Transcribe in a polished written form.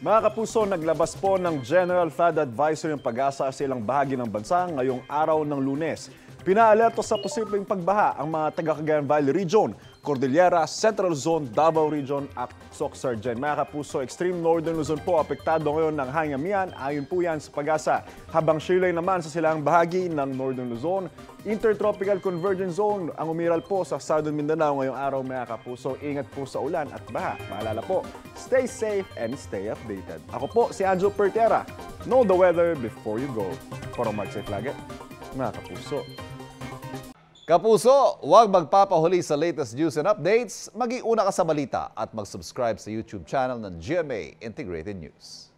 Mga kapuso, naglabas po ng General Flood Advisory ng Pag-asa sa ilang bahagi ng bansa ngayong araw ng Lunes. Pinaalerto sa posibleng pagbaha ang mga taga-Cagayan Valley Region, Cordillera, Central Luzon, Davao Region at Soc-Sargen. Mga kapuso, extreme northern Luzon po apektado ngayon ng hangin amihan. Ayon po yan sa Pag-asa. Habang Shilay naman sa silang bahagi ng Northern Luzon, Intertropical Convergence Zone ang umiral po sa Southern Mindanao ngayong araw. Mga kapuso, ingat po sa ulan at baha. Paalala po, stay safe and stay updated. Ako po si Angel Pertera. Know the weather before you go. Para mag-safe lagi, mga kapuso. Kapuso, huwag magpapahuli sa latest news and updates. Mag-iuna ka sa balita at mag-subscribe sa YouTube channel ng GMA Integrated News.